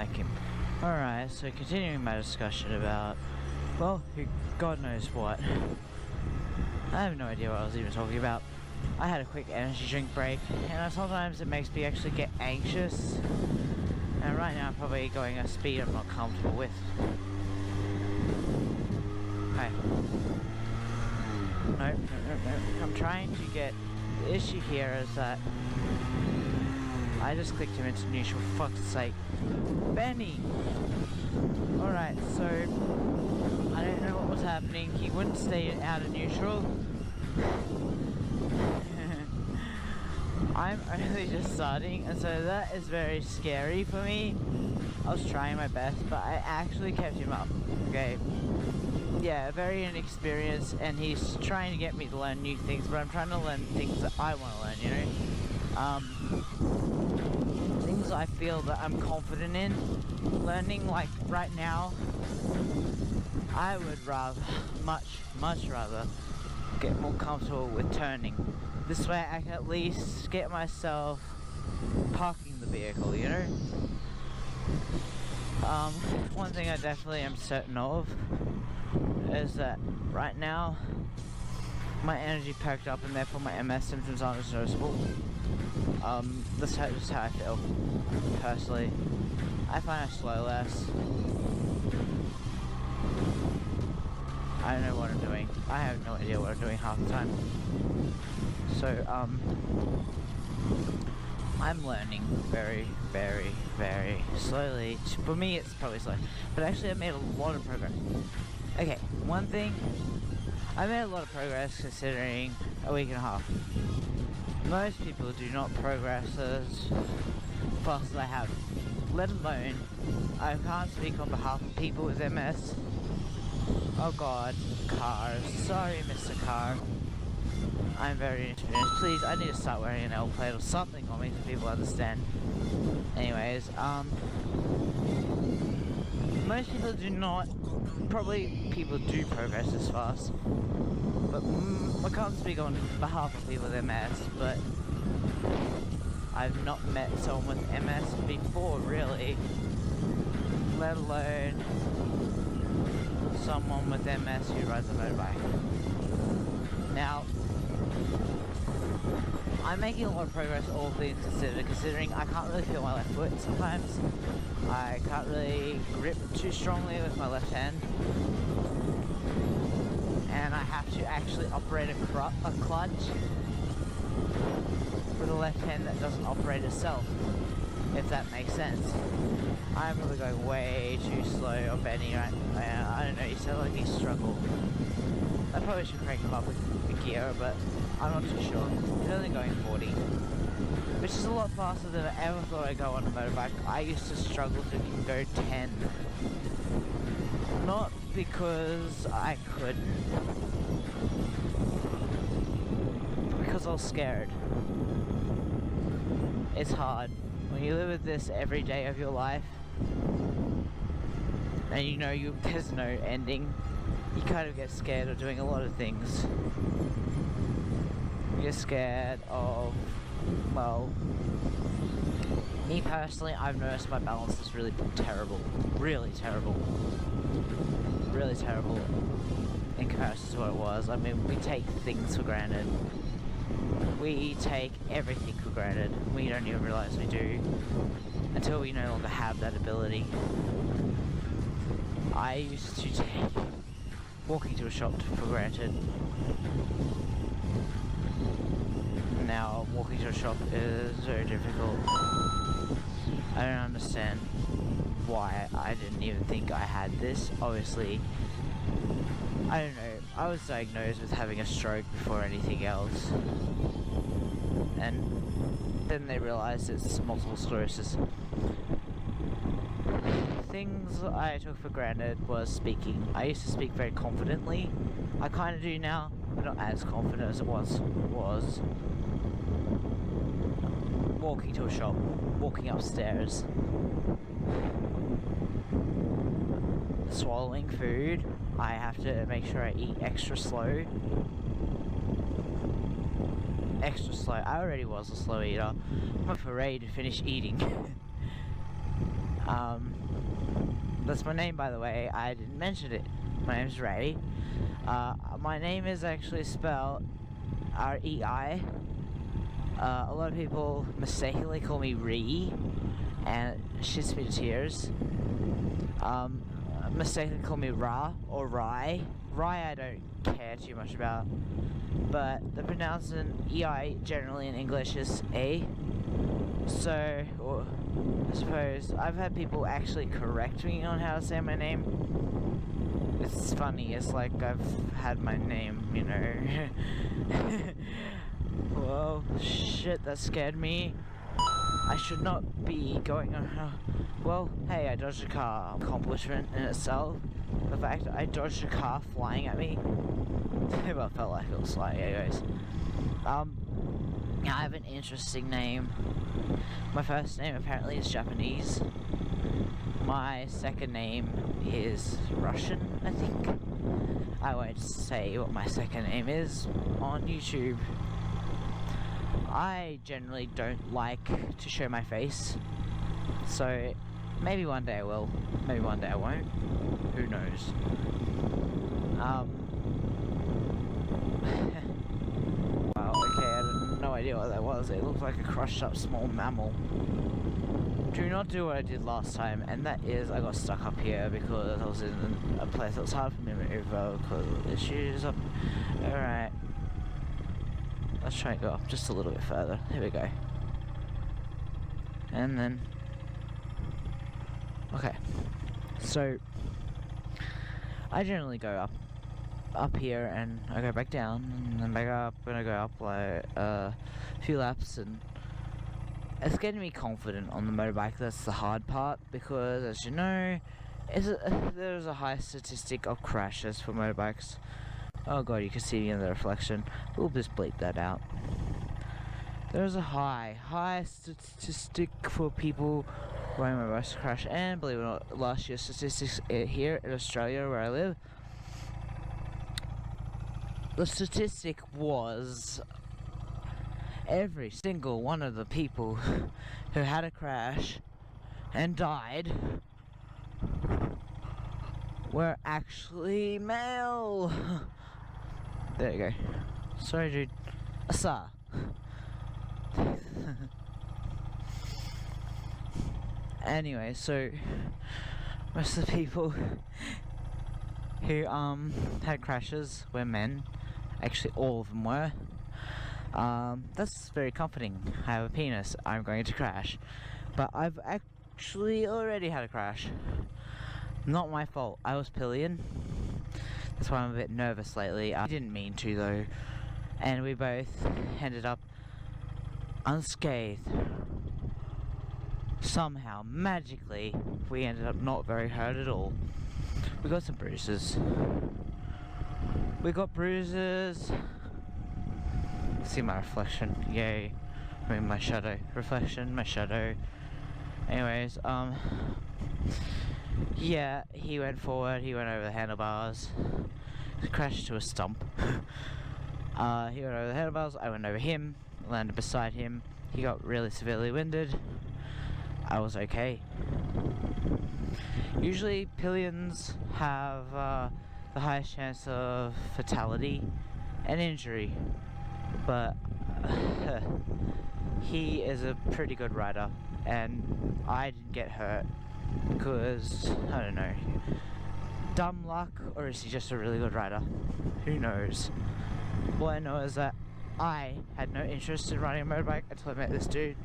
like him. Alright, so continuing my discussion about, well, God knows what. I have no idea what I was even talking about. I had a quick energy drink break, and sometimes it makes me actually get anxious. And right now I'm probably going at a speed I'm not comfortable with. Hi. No. I'm trying to get... The issue here is that I just clicked him into neutral, for fuck's sake. Benny! Alright, so I don't know what was happening. He wouldn't stay out of neutral. I'm only just starting, and so that is very scary for me. I was trying my best, but I actually kept him up. Okay. Yeah, very inexperienced, and he's trying to get me to learn new things, but I'm trying to learn things that I want to learn, you know? Things I feel that I'm confident in learning. Like right now, I would rather, much rather, get more comfortable with turning. This way I can at least get myself parking the vehicle, you know? One thing I definitely am certain of is that right now my energy perked up and therefore my MS symptoms aren't as noticeable. This is just how I feel, personally. I find I slow less. I don't know what I'm doing. I have no idea what I'm doing half the time. So, I'm learning very slowly. For me, it's probably slow. But actually, I made a lot of progress. Okay, one thing. I made a lot of progress considering a week and a half. Most people do not progress as fast as I have. Let alone, I can't speak on behalf of people with MS. Oh god, cars. Sorry, Mr. Car. I'm very inexperienced. Please, I need to start wearing an L plate or something on me so people understand. Anyways, most people do not, probably people do progress this fast, but I can't speak on behalf of people with MS, but I've not met someone with MS before, really, let alone someone with MS who rides a motorbike. Now, I'm making a lot of progress, all things considered, considering I can't really feel my left foot sometimes. I can't really grip too strongly with my left hand. And I have to actually operate a clutch with a left hand that doesn't operate itself, if that makes sense. I'm probably going way too slow on Benny right now. I don't know, he sounds like he struggled. I probably should crank him up with the gear, but I'm not too sure. He's only going 40, which is a lot faster than I ever thought I'd go on a motorbike. I used to struggle to go 10. Not because I couldn't, but because I was scared. It's hard. When you live with this every day of your life, and you know there's no ending, you kind of get scared of doing a lot of things. You get scared of, well, me personally, I've noticed my balance is really terrible. Really terrible. Really terrible in comparison to what it was. I mean, we take things for granted. We take everything for granted. We don't even realize we do until we no longer have that ability. I used to take walking to a shop for granted. Now walking to a shop is very difficult. I don't understand why I didn't even think I had this. Obviously, I don't know, I was diagnosed with having a stroke before anything else. And then they realized it's multiple sclerosis. Things I took for granted was speaking. I used to speak very confidently. I kind of do now, but not as confident as it was. Walking to a shop, walking upstairs, swallowing food. I have to make sure I eat extra slow. Extra slow. I already was a slow eater. I'm ready to finish eating. That's my name, by the way. I didn't mention it. My name's Ray. My name is actually spelled R-E-I. A lot of people mistakenly call me Ree, and it shits me to tears. Mistakenly call me Ra or Rye. Rye I don't care too much about, but the pronouncing EI generally in English is A. So, or I suppose I've had people actually correct me on how to say my name. It's funny, it's like I've had my name, you know. Whoa, shit, that scared me. I should not be going on. Well, hey, I dodged a car. Accomplishment in itself. The fact that I dodged a car flying at me. Well, it felt like it was flying, anyways. I have an interesting name. My first name apparently is Japanese. My second name is Russian, I think. I won't say what my second name is on YouTube. I generally don't like to show my face, so maybe one day I will, maybe one day I won't, who knows. Wow, okay, I had no idea what that was. It looked like a crushed up small mammal. Do not do what I did last time, and that is I got stuck up here because I was in a place that was hard for me to move over because of issues up. Alright. Let's try and go up just a little bit further. Here we go. And then... Okay. So... I generally go up here and I go back down and then back up and I go up like a few laps, and it's getting me confident on the motorbike. That's the hard part, because as you know, there's a high statistic of crashes for motorbikes. Oh god, you can see me in the reflection. We'll just bleep that out. There's a high statistic for people riding motorbikes to crash, and believe it or not, last year's statistics here in Australia where I live, the statistic was every single one of the people who had a crash and died were actually male. There you go. Sorry, dude. Asa. Anyway, so most of the people who had crashes were men. Actually, all of them were. That's very comforting. I have a penis. I'm going to crash, but I've actually already had a crash. Not my fault. I was pillion. That's why I'm a bit nervous lately. I didn't mean to though, and we both ended up unscathed. Somehow, magically, we ended up not very hurt at all. We got some bruises. See my reflection, yay. I mean my shadow. Reflection, my shadow. Anyways, yeah, he went forward, he went over the handlebars. He crashed to a stump. He went over the handlebars, I went over him, landed beside him. He got really severely winded. I was okay. Usually pillions have the highest chance of fatality and injury, but he is a pretty good rider, and I didn't get hurt because, I don't know, dumb luck, or is he just a really good rider? Who knows? All I know is that I had no interest in riding a motorbike until I met this dude.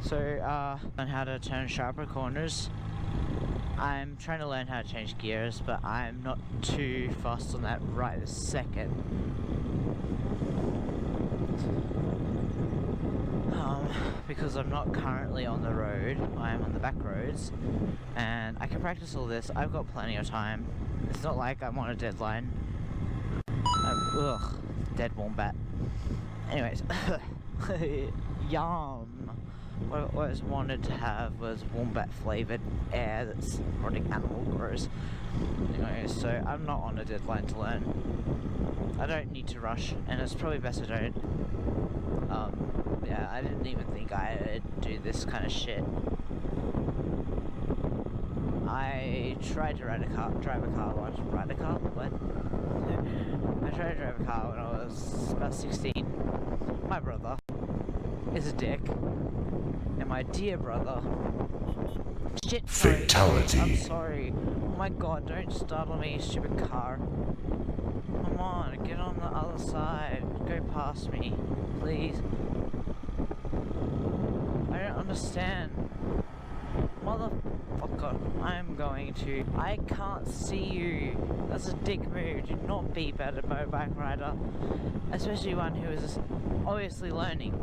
So, learn how to turn sharper corners. I'm trying to learn how to change gears, but I'm not too fast on that right this second. Because I'm not currently on the road, I'm on the back roads, and I can practice all this. I've got plenty of time. It's not like I'm on a deadline. Ugh, dead wombat. Anyways, yum. What I was wanted to have was wombat flavored air that's running animal gross. Anyway, so I'm not on a deadline to learn. I don't need to rush, and it's probably best I don't. Yeah, I didn't even think I'd do this kind of shit. I tried to drive a car once. Ride a car? What? I tried to drive a car when I was about 16. My brother is a dick. And my dear brother... Shit, sorry. Fatality. I'm sorry. Oh my god, don't startle me, you stupid car. Come on, get on the other side. Go past me, please. I don't understand. Motherfucker, I'm going to... I can't see you. That's a dick move. Do not be better motorbike rider. Especially one who is obviously learning.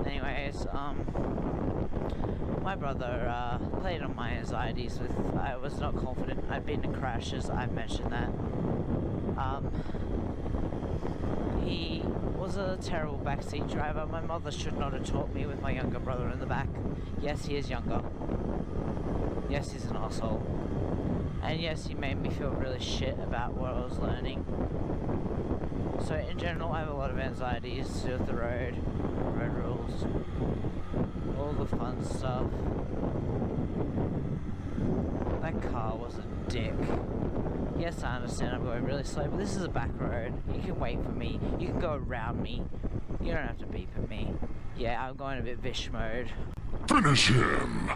Anyways, my brother played on my anxieties with... I was not confident. I'd been in crashes, I've mentioned that. He was a terrible backseat driver. My mother should not have taught me with my younger brother in the back. Yes, he is younger. Yes, he's an asshole. And yes, he made me feel really shit about what I was learning. So in general, I have a lot of anxieties to do with the road rules, all the fun stuff. That car was a dick. Yes, I understand I'm going really slow, but this is a back road. You can wait for me. You can go around me. You don't have to beep at me. Yeah, I'm going a bit Vish mode. Finish him!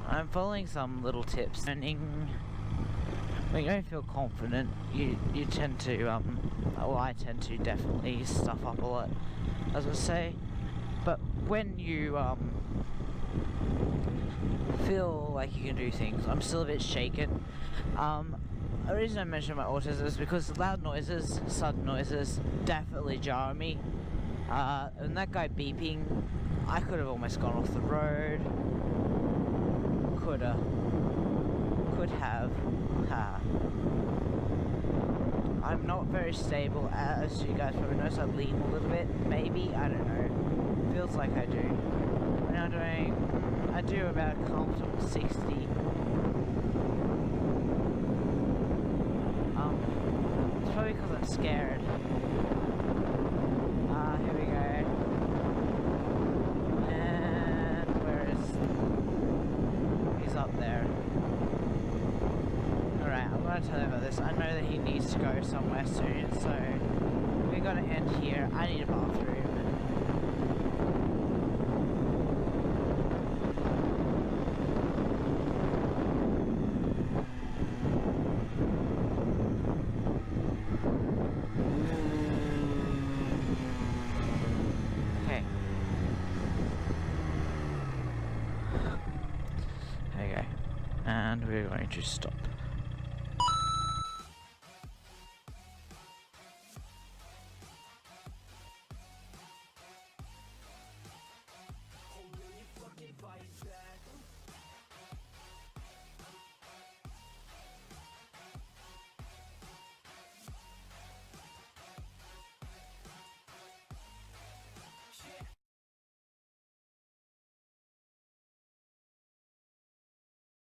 I'm following some little tips. When you don't feel confident, you tend to, well, I tend to definitely stuff up a lot, as I say. But when you, feel like you can do things, I'm still a bit shaken. The reason I mentioned my autism is because loud noises, sudden noises, definitely jar me. And that guy beeping, I could have almost gone off the road. Could have. I'm not very stable, as you guys probably notice. I lean a little bit, maybe, I don't know. Feels like I do. When I'm doing, I do about a comfortable 60. It's probably because I'm scared. Here we go. And where is... He's up there. Alright, I'm going to tell him about this. I know that he needs to go somewhere soon, so we're going to end here. I need a bathroom. Okay. There you go. And we're going to stop.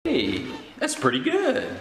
Hey, that's pretty good.